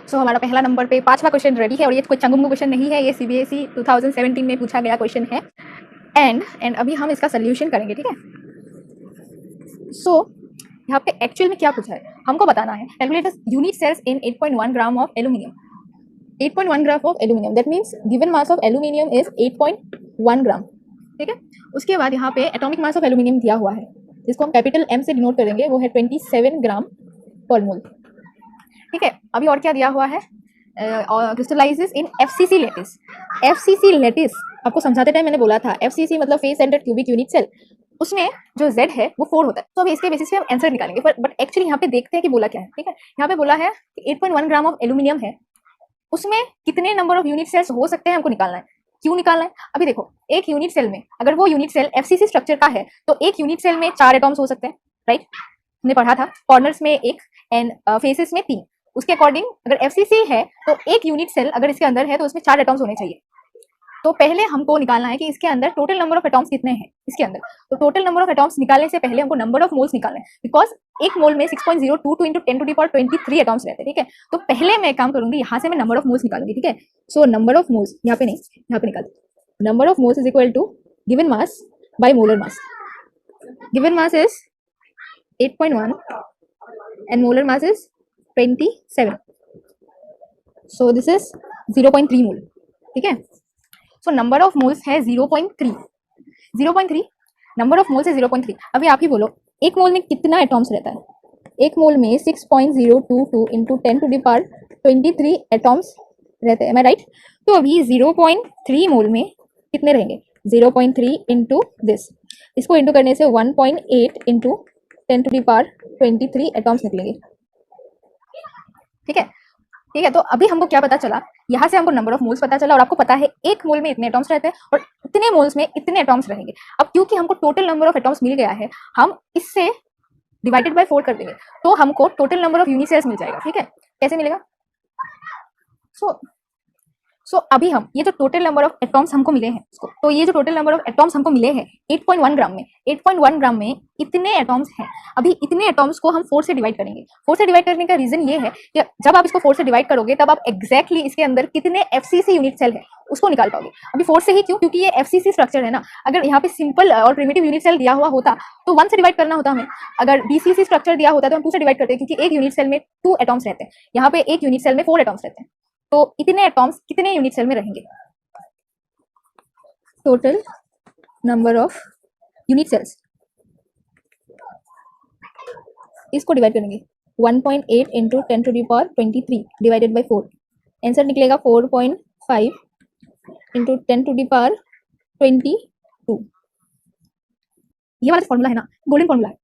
सो हमारा पहला नंबर पे 5वां क्वेश्चन रेडी है और ये कोई चंगुंगू क्वेश्चन नहीं है, ये CBSE 2017 में पूछा गया क्वेश्चन है। एंड अभी हम इसका सोल्यूशन करेंगे, ठीक है। सो यहाँ पे एक्चुअल में क्या पूछा है हमको बताना है। Calculate unit cells in 8.1 gram of aluminium. 8.1 gram of aluminium, that means given mass of aluminium is 8.1 gram, ठीक है। उसके बाद यहाँ पे एटॉमिक मास ऑफ एल्यूमिनियम दिया हुआ है जिसको हम कैपिटल M से डिनोट करेंगे, वो है 27 ग्राम पर मोल, ठीक है। अभी और क्या दिया हुआ है, crystallises in FCC lattice. FCC lattice आपको समझाते टाइम मैंने बोला था FCC मतलब face centred cubic unit cell, उसमें जो Z है वो 4 होता है। तो अभी इसके बेसिस पे हम आंसर निकालेंगे, बट एक्चुअली यहाँ पे देखते हैं कि बोला क्या है, ठीक है। यहाँ पे बोला है कि 8.1 ग्राम ऑफ एल्यूमिनियम है, उसमें कितने नंबर ऑफ यूनिट सेल्स हो सकते हैं हमको निकालना है। क्यों निकालना है, अभी देखो एक यूनिट सेल में अगर वो यूनिट सेल FCC स्ट्रक्चर का है तो एक यूनिट सेल में 4 एटॉम्स हो सकते हैं, राइट, हमने पढ़ा था। कॉर्नर्स में 1 एंड फेसेस में 3। उसके अकॉर्डिंग अगर FCC है तो एक यूनिट सेल अगर इसके अंदर है तो उसमें 4 एटॉम्स होने चाहिए। तो पहले हमको निकालना है कि इसके अंदर टोटल नंबर ऑफ एटॉम्स कितने हैं इसके अंदर। तो टोटल नंबर ऑफ एटॉम्स निकालने से पहले हमको नंबर ऑफ मोल्स निकालना है, बिकॉज एक मोल में 6.022 × 10⁻23 एटॉम्स रहते हैं, ठीक है। तो पहले मैं काम करूंगी, यहाँ से मैं नंबर ऑफ मोल्स निकालूंगी, ठीक है। सो नंबर ऑफ मोल्स यहाँ पे नहीं, यहाँ पे निकाल, number of moles is equal to given mass by molar mass. Given mass is 8.1 and molar mass is 27, so this is 0.3 mole, ठीक है। सो नंबर ऑफ मोल्स है 0.3, 0.3 नंबर ऑफ मोल्स है 0.3। अभी आप ही बोलो एक मोल में कितना एटॉम्स रहता है। एक मोल में 6.022 × 10⁻23 एटॉम्स रहते हैं, मैं राइट। तो अभी 0.3 मोल में कितने रहेंगे, 0.3 इंटू दिस, इसको इंटू करने से 1.8 × 10⁻23 एटॉम्स निकलेंगे, ठीक है, ठीक है। तो अभी हमको क्या पता चला, यहाँ से हमको नंबर ऑफ मोल्स पता चला और आपको पता है एक मोल में इतने एटॉम्स रहते हैं और इतने मोल्स में इतने एटॉम्स रहेंगे। अब क्योंकि हमको टोटल नंबर ऑफ एटॉम्स मिल गया है, हम इससे डिवाइडेड बाय 4 कर देंगे तो हमको total number of unit cells मिल जाएगा, ठीक है। कैसे मिलेगा, सो अभी हम ये जो टोटल नंबर ऑफ एटॉम्स हमको मिले हैं इसको, तो ये जो टोटल नंबर ऑफ एटॉम्स हमको मिले हैं 8.1 ग्राम में, 8.1 ग्राम में इतने एटॉम्स हैं। अभी इतने एटॉम्स को हम 4 से डिवाइड करेंगे। 4 से डिवाइड करने का रीजन ये है कि जब आप इसको 4 से डिवाइड करोगे तब आप एग्जैक्टली इसके अंदर कितने FCC यूनिट सेल है उसको निकाल पाओगे। अभी 4 से ही क्यों, क्योंकि ये FCC स्ट्रक्चर है ना। अगर यहाँ पे सिंपल और प्रिमिटिव यूनिट सेल दिया हुआ होता तो 1 से डिवाइड करना होता हमें। अगर BCC स्ट्रक्चर दिया होता तो हम 2 से डिवाइड करते हैं, क्योंकि एक यूनिट सेल में 2 एटॉम्स रहते हैं, यहाँ पे एक यूनिट सेल में 4 एटॉम्स रहते हैं। तो इतने एटॉम्स कितने यूनिट सेल में रहेंगे, total number of unit cells, इसको डिवाइड करेंगे 1.8 × 10⁻23 डिवाइडेड बाय 4, आंसर निकलेगा 4.5 × 10⁻22। ये वाला फॉर्मूला है ना, गोल्डन फॉर्मूला है,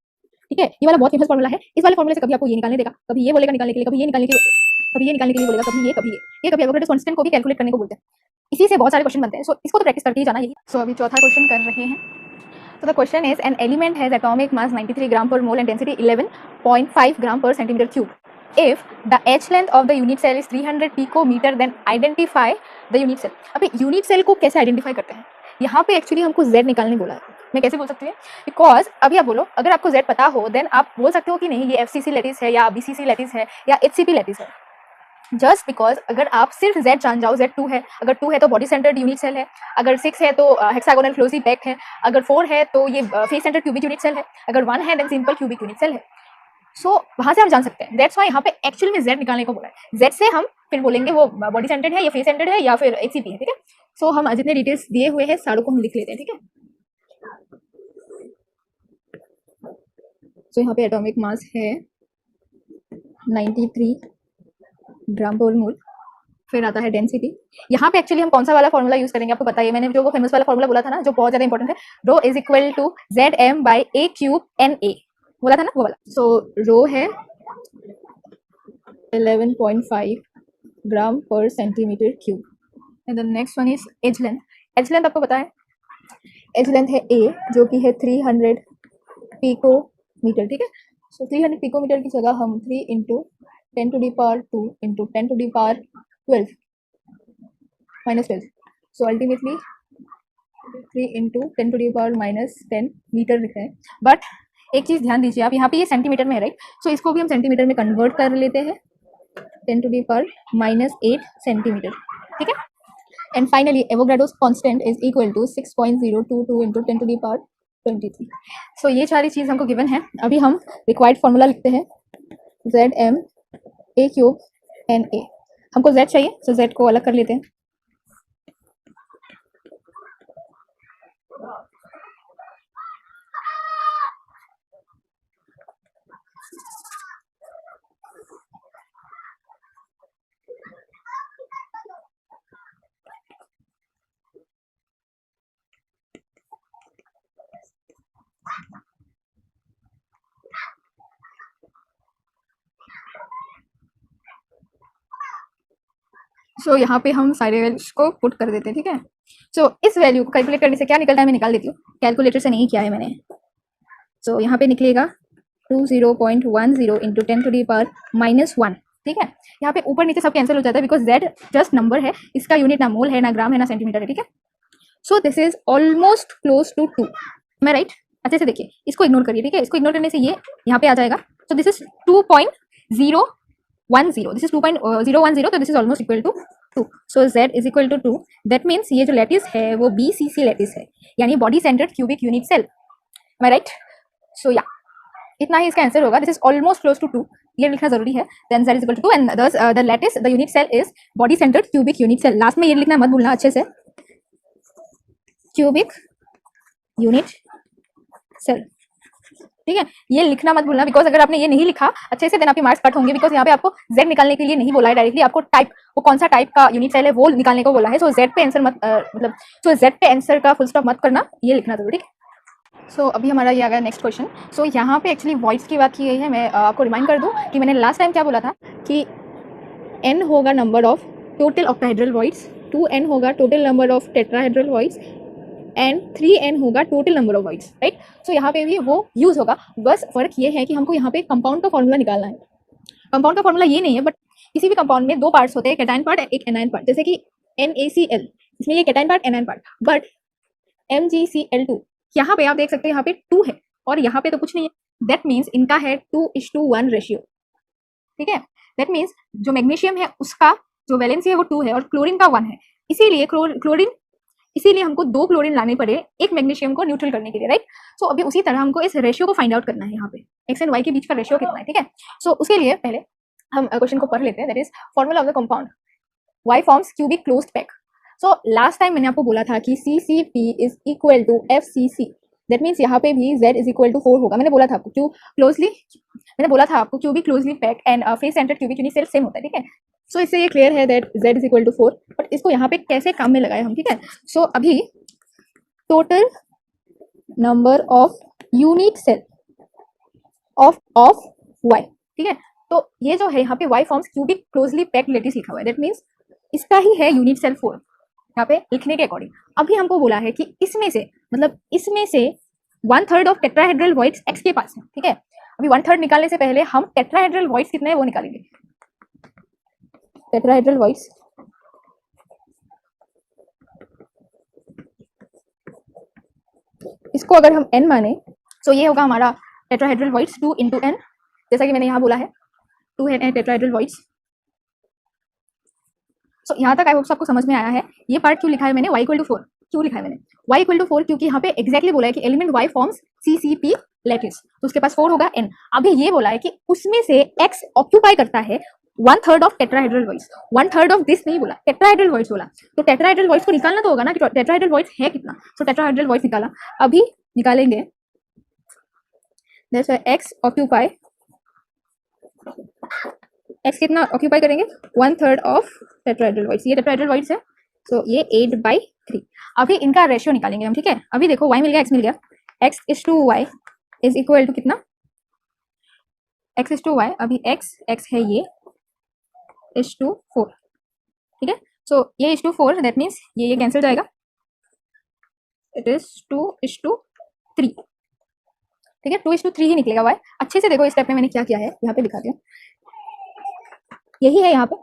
ठीक है। ये वाला बहुत फेमस फॉर्मूला है। इस वाले फॉर्मूले से कभी आपको ये निकालने देगा, कभी ये बोलेगा निकालने के लिए, कभी ये निकालने के लिए, कभी ये निकालने के लिए बोलेगा, कभी ये कभी एवोगाड्रो कांस्टेंट को भी कैलकुलेट करने को बोलते हैं। इसी से बहुत सारे क्वेश्चन बनते हैं। सो इसको तो प्रैक्टिस करके ही जाना। यही सो अभी चौथा क्वेश्चन कर रहे हैं। So the question is, an element has atomic mass 93 gram per mole and density 11.5 gram per centimeter cube. If the H length of the unit cell is 300 picometer, then identify the unit cell. अभी unit cell को कैसे identify करते हैं, यहाँ पे actually हमको Z निकालने बोला है। मैं कैसे बोल सकती हूँ, बिकॉज अभी आप बोलो अगर आपको Z पता हो देन आप बोल सकते हो कि नहीं ये FCC लैटिस है या BCC लैटिस है या HCP लैटिस है। जस्ट बिकॉज अगर आप सिर्फ Z जान जाओ, Z2 है, अगर 2 है तो बॉडी सेंटर्ड यूनिट सेल है, अगर 6 है तो हेक्सागोनल क्लोजली पैक्ड है, अगर 4 है तो ये face centred cubic unit cell है, अगर 1 है then simple cubic unit cell है। सो वहां से हम जान सकते हैं, दैट्स वाई यहाँ पे एक्चुअल में Z निकालने को बोला है। Z से हम फिर बोलेंगे वो बॉडी सेंटर्ड है या फेस सेंटर्ड है या फिर HCP है, ठीक है। सो हम जितने डिटेल्स दिए हुए हैं सारों को हम लिख लेते हैं, ठीक है। सो यहाँ पे एटॉमिक मास है 93 ग्राम पर मोल। फिर आता है डेंसिटी। यहाँ पे एक्चुअली हम कौन सा वाला फॉर्मूला यूज करेंगे आपको पता है, मैंने जो वो फेमस वाला फॉर्मूला बोला था ना, जो बहुत ज्यादा इंपॉर्टेंट है, rho is equal to ZM by A cube NA बोला था ना, वो वाला। सो रो है 11.5 ग्राम पर centimetre cube. And the next one is edge length. Edge length आपको पता है, एज लेंथ है A जो कि है 300 पिकोमीटर, ठीक है। सो 300 पिकोमीटर की जगह हम 3 into 10 to the power 2 into 10 to the power 12 minus 12, so ultimately 3 into 10 to the power minus 10 metre लिख रहे हैं। बट एक चीज़ ध्यान दीजिए आप, यहाँ पे ये सेंटीमीटर में है राइट, सो इसको भी हम सेंटीमीटर में कन्वर्ट कर लेते हैं, 10 to the power minus 8 centimetre, ठीक है। And finally Avogadro's constant is equal to 6.022 into 10 to the power 23। So ये सारी चीज़ हमको गिवन है। अभी हम रिक्वायर्ड फॉर्मूला लिखते हैं, ZM A क्यूब NA। हमको Z चाहिए, तो Z को अलग कर लेते हैं। सो यहाँ पे हम सारे वैल्यूज को पुट कर देते हैं, ठीक है। सो इस वैल्यू को कैलकुलेट करने से क्या निकलता है मैं निकाल देती हूँ, कैलकुलेटर से नहीं किया है मैंने। सो यहाँ पे निकलेगा 20.10 into 10 to the power minus 1, ठीक है। यहाँ पे ऊपर नीचे सब कैंसिल हो जाता है बिकॉज Z जस्ट नंबर है, इसका यूनिट ना मोल है ना ग्राम है ना सेंटीमीटर है, ठीक है। So this is almost close to 2, मैं राइट। अच्छे से देखिए, इसको इग्नोर करिए, ठीक है। इसको इग्नोर करने से ये यहाँ पे आ जाएगा। So this is 2.010, this is 2.010, तो this is almost equal to 2। So Z is equal to 2, that means ये जो लैटिस है वो BCC लैटिस है, यानी body centred cubic unit cell, मैं राइट। सो या इतना ही इसका आंसर होगा, this is almost close to 2, ये लिखना जरूरी है। Then Z is equal to 2 and the lattice the unit cell is body centred cubic unit cell. Last में ये लिखना मत भूलना अच्छे से, क्यूबिक यूनिट सेल, ठीक है। ये लिखना मत भूलना बिकॉज अगर आपने ये नहीं लिखा अच्छे से देन आपके मार्क्स कट होंगे, बिकॉज यहाँ पे आपको Z निकालने के लिए नहीं बोला है डायरेक्टली, आपको टाइप वो कौन सा टाइप का यूनिट सेल है वो निकालने को बोला है। सो Z पे आंसर मत मतलब सो Z पे आंसर का फुल स्टॉप मत करना, ये लिखना जरूर, ठीक है। सो अभी हमारा ये आ गया नेक्स्ट क्वेश्चन। सो यहाँ पे एक्चुअली वॉइड्स की बात की गई है। मैं आपको रिमाइंड कर दूँ कि मैंने लास्ट टाइम क्या बोला था कि n होगा number of total octahedral voids, 2n होगा total number of tetrahedral voids and 3n होगा total number of voids, right. So यहाँ पे भी वो यूज होगा, बस फर्क ये है कि हमको यहाँ पे कंपाउंड का फॉर्मूला निकालना है। कंपाउंड का फॉर्मूला ये नहीं है, बट किसी भी कंपाउंड में दो पार्ट्स होते हैं, कैटायन पार्ट एक एनायन पार्ट, जैसे कि NaCl, इसमें ये cation part anion part, but MgCl2 यहाँ पे आप देख सकते हैं यहाँ पे 2 है और यहाँ पे तो कुछ नहीं है, दैट मीन्स इनका है 2:1 रेशियो, ठीक है। दैट मीन्स जो मैग्नीशियम है उसका जो वैलेंसी है वो 2 है और क्लोरीन का 1 है, इसीलिए क्लोरीन इसीलिए हमको 2 क्लोरीन लाने पड़े एक मैग्नीशियम को न्यूट्रल करने के लिए, राइट। सो अभी उसी तरह हमको इस रेशियो को फाइंड आउट करना है, यहाँ पे एक्स एंड वाई के बीच का रेशियो कितना है, ठीक है। सो उसके लिए पहले हम क्वेश्चन को पढ़ लेते हैं, that is formula of the compound Y forms cubic closed pack. So last time मैंने आपको बोला था कि CCP is equal to FCC, that means यहाँ पे भी Z इज इक्वल टू 4 होगा। मैंने बोला था आपको मैंने बोला था आपको cubic closely pack and face centred cubic unit cell same होता है, ठीक है। सो इससे ये क्लियर है that Z is equal to 4, but इसको यहाँ पे कैसे काम में लगाए हम, ठीक है। सो अभी total number of unit cell of Y, ठीक है। तो ये जो है यहाँ पे Y forms cubic closely packed lattice लिखा हुआ है, दैट मीन्स इसका ही है यूनिट सेल 4 यहाँ पे लिखने के अकॉर्डिंग। अभी हमको बोला है कि इसमें से 1/3 ऑफ टेट्राहेड्रल वॉइड्स X के पास है, ठीक है। अभी 1/3 निकालने से पहले हम टेट्राहेड्रल वॉइड्स कितने हैं वो निकालेंगे। टेट्राहेड्रल वॉइड्स इसको अगर हम n माने तो ये होगा हमारा टेट्राहेड्रल वॉइड्स 2 × n, जैसा कि मैंने यहाँ बोला है 2 है टेट्राहेड्रल वॉइड्स सो यहाँ तक आई होप आपको समझ में आया है। ये पार्ट क्यों लिखा है मैंने, y इक्वल टू 4 क्यों लिखा है मैंने, y इक्वल टू 4 क्योंकि यहाँ पे एग्जैक्टली बोला है कि element y forms CCP lattice, तो उसके पास 4 होगा n। अभी ये बोला है कि उसमें से x ऑक्यूपाई करता है 1/3 of tetrahedral voids, 1/3 of this नहीं बोला, टेट्राहेड्रल वॉइड्स बोला। तो टेट्राहेड्रल वॉइड्स को निकालना तो होगा ना कि टेट्राहेड्रल वॉइड्स है कितना। तो टेट्राहेड्रल वॉइड्स निकाला, अभी निकालेंगे। That's why x occupy, x कितना ऑक्यूपाई करेंगे, 1/3 ऑफ टेट्राहेड्रल वॉइड्स। ये टेट्राहेड्रल वॉइड्स है, सो ये 8/3। अभी इनका रेशियो निकालेंगे हम, ठीक है। अभी देखो y मिल गया, x मिल गया, x is to y is equal to कितना, x इज टू y, अभी x है ये इज टू 4, ठीक है। सो ये इज टू 4, दैट मीन्स ये कैंसिल जाएगा, इट इज 2:3, ठीक है। 2:3 ही निकलेगा y। अच्छे से देखो इस स्टेप में मैंने क्या किया है, यहाँ पे दिखाती हूँ, यही है यहाँ पे,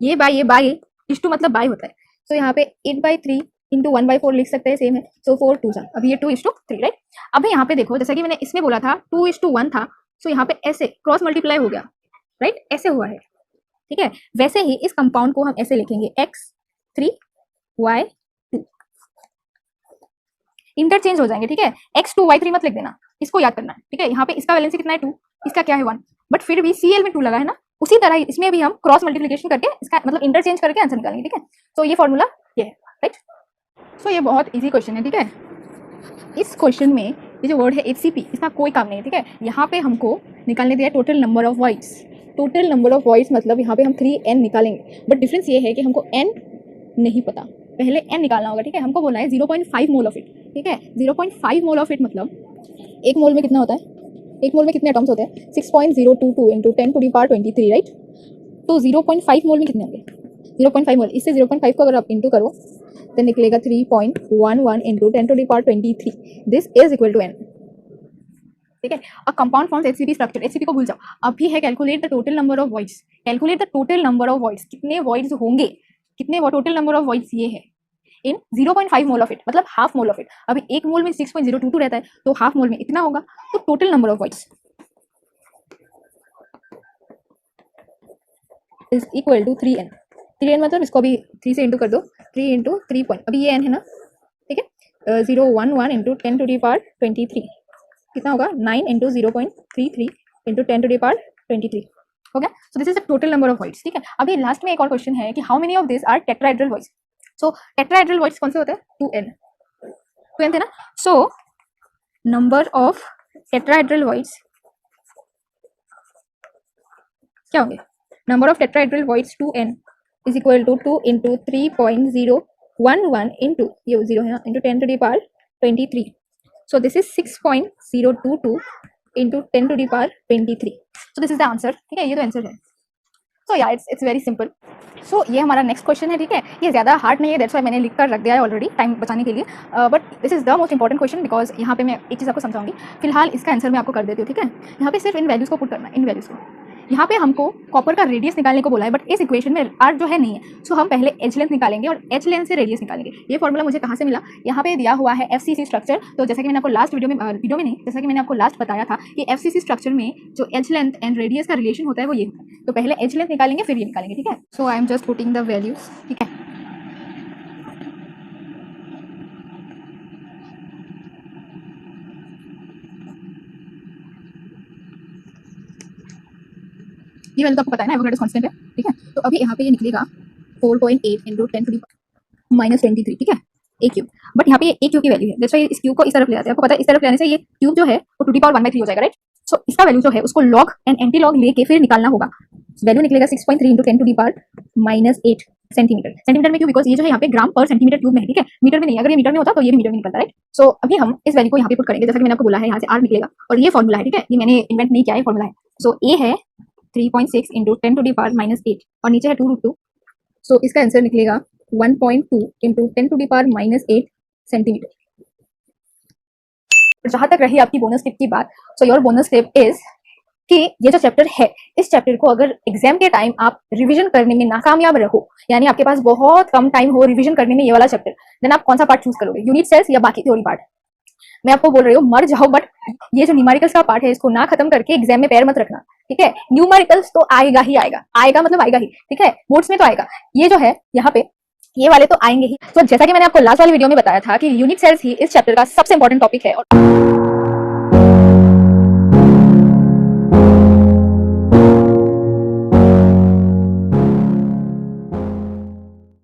ये बाय इज टू मतलब बाय होता है। तो यहाँ पे 8/3 इंटू 1/4 लिख सकते हैं, सेम है। सो 4 2 जा, अभी ये 2:3, राइट। अभी यहाँ पे देखो, जैसा कि मैंने इसमें बोला था 2:1 था, सो यहाँ पे ऐसे क्रॉस मल्टीप्लाई हो गया, राइट, ऐसे हुआ है, ठीक है। वैसे ही इस कंपाउंड को हम ऐसे लिखेंगे x3 y2, इंटरचेंज हो जाएंगे, ठीक है। x2 y3 मत लिख देना, इसको याद करना है, ठीक है। यहाँ पे इसका वैलेंसी कितना है 2, इसका क्या है 1, बट फिर भी Cl में 2 लगा है ना, उसी तरह इसमें भी हम क्रॉस मल्टीप्लिकेशन करके इसका मतलब इंटरचेंज करके आंसर निकालेंगे, ठीक है। तो ये फॉर्मूला ये है, राइट। सो ये बहुत इजी क्वेश्चन है, ठीक है। इस क्वेश्चन में ये जो वर्ड है HCP, इसका कोई काम नहीं है, ठीक है। यहाँ पे हमको निकालने दिया total number of voids, total number of voids मतलब यहाँ पे हम 3n निकालेंगे, बट डिफरेंस ये है कि हमको n नहीं पता, पहले n निकालना होगा, ठीक है। हमको बोला है 0.5 मोल ऑफ इट, ठीक है। 0.5 मोल ऑफ इट मतलब एक मोल में कितना होता है, एक मोल में कितने एटम्स होते हैं, 6.022 इंटू 10⁻23, राइट। तो 0.5 मोल में कितने होंगे, 0.5 मोल, इससे 0.5 को अगर आप इंटू करो तो निकलेगा 3.11 इंटू 10⁻23, this is equal to n, ठीक है। A compound forms HCP structure, HCP को भूल जाओ, अभी है calculate the total number of voids, calculate the total number of voids, कितने वॉइड्स होंगे, कितने टोटल नंबर ऑफ वॉइड्स ये है इन 0.5 मोल ऑफ इट, मतलब हाफ मोल ऑफ इट। अभी एक मोल में 6.022 रहता है, तो हाफ मोल में इतना होगा, तो total number of voids is equal to 3n। 3n मतलब इसको अभी 3 से इंटू कर दो, 3 इंटू 3 पॉइंट, अभी ये n है ना, ठीक है। 011 इंटू 10⁻23 कितना होगा, 9 इंटू 0.33 इंटू 10⁻23 हो गया। सो this is the total number of voids, ठीक है। अभी लास्ट में एक और क्वेश्चन है कि how many of this are tetrahedral voids. So tetrahedral voids कौन से होते हैं, 2n थे ना। So number of tetrahedral voids क्या होंगे, number of tetrahedral voids 2n is equal to 2 into 3.011 into ये 0 है ना, into 10⁻23, so this is 6.022 into 10⁻23, so this is the answer, ठीक है। ये तो आंसर है। so yeah, it's very simple। so ये हमारा नेक्स्ट क्वेश्चन है, ठीक है। ये ज़्यादा हार्ड नहीं है, दैट्स व्हाई मैंने लिख कर रख दिया है ऑलरेडी टाइम बचाने के लिए, but this is the most important question because यहाँ पे मैं एक चीज़ आपको समझाऊंगी। फिलहाल इसका आंसर मैं आपको कर देती हूँ, ठीक है। यहाँ पे सिर्फ इन वैल्यूज़ को पुट करना है, इन वैल्यूज़ को। यहाँ पे हमको कॉपर का रेडियस निकालने को बोला है, बट इस इक्वेशन में आर जो है नहीं है, सो हम पहले एच लेंथ निकालेंगे और एच लेंथ से रेडियस निकालेंगे। ये फॉर्मूला मुझे कहाँ से मिला, यहाँ पे दिया हुआ है FCC स्ट्रक्चर। तो जैसा कि मैंने आपको लास्ट वीडियो में नहीं, जैसा कि मैंने आपको लास्ट बताया था कि FCC स्ट्रक्चर में जो एच लेंथ एंड रेडियस का रिलेशन होता है वो ये होता है। तो पहले एच लेंथ निकालेंगे फिर ये निकालेंगे, ठीक है। So I am just putting the values, ठीक है। ये वैल्यू तो आपको पता है ना, एवोगाड्रोस कांस्टेंट है, ठीक है। तो अभी यहाँ पे ये निकलेगा 4.8 इंटू 10⁻23, ठीक है, ए क्यूब। बट यहाँ पे ए क्यूब की वैल्यू है, जैसे इस क्यूब को इस तरफ ले आते हैं, आपको पता है इस तरफ ले आने से ये क्यूब जो है वो 2⁻1/3 हो जाएगा, राइट। सो इसका वैल्यू जो है उसको लॉग एंड एंटी लॉग लेके फिर निकालना होगा। वैल्यू निकलेगा 6.3 इंटू 10⁻8 सेंटीमीटर। सेंटीमीटर में क्यों, बिकॉज ये जो है यहाँ पे ग्राम पर सेंटीमीटर क्यूब में है, ठीक है, मीटर में नहीं। अगर ये मीटर में होता तो ये भी मीटर में निकलता, राइट। सो अभी हम इस वैल्यू को यहाँ पे पुट करेंगे, जैसा कि मैंने आपको बोला है, यहाँ से आर निकलेगा और ये फॉर्मूला है, ठीक है। ये मैंने इन्वेंट नहीं किया है, फॉर्मूला है। सो ए है 3.6 इंटू 10⁻−8 और नीचे है 2√2, सो इसका आंसर निकलेगा 1.2 इंटू 10⁻−8 सेंटीमीटर। जहां तक रही आपकी बोनस टिप की बात, so your bonus tip is कि ये जो चैप्टर है, इस चैप्टर को अगर एग्जाम के टाइम आप रिवीजन करने में नाकामयाब रहो, यानी आपके पास बहुत कम टाइम हो रिवीजन करने में ये वाला चैप्टर, देन आप कौन सा पार्ट चूज करोगे, यूनिट सेल्स या बाकी थ्योरी पार्ट। मैं आपको बोल रही हूँ मर जाओ, बट ये जो न्यूमेरिकल्स का पार्ट है इसको ना खत्म करके एग्जाम में पैर मत रखना, ठीक है। न्यूमेरिकल्स तो आएगा ही आएगा, आएगा मतलब आएगा ही, ठीक है, बोर्ड्स में तो आएगा। ये जो है यहाँ पे ये वाले तो आएंगे ही। तो जैसा कि मैंने आपको लास्ट वाली वीडियो में बताया था कि यूनिट सेल्स ही इस चैप्टर का सबसे इंपॉर्टेंट टॉपिक है। और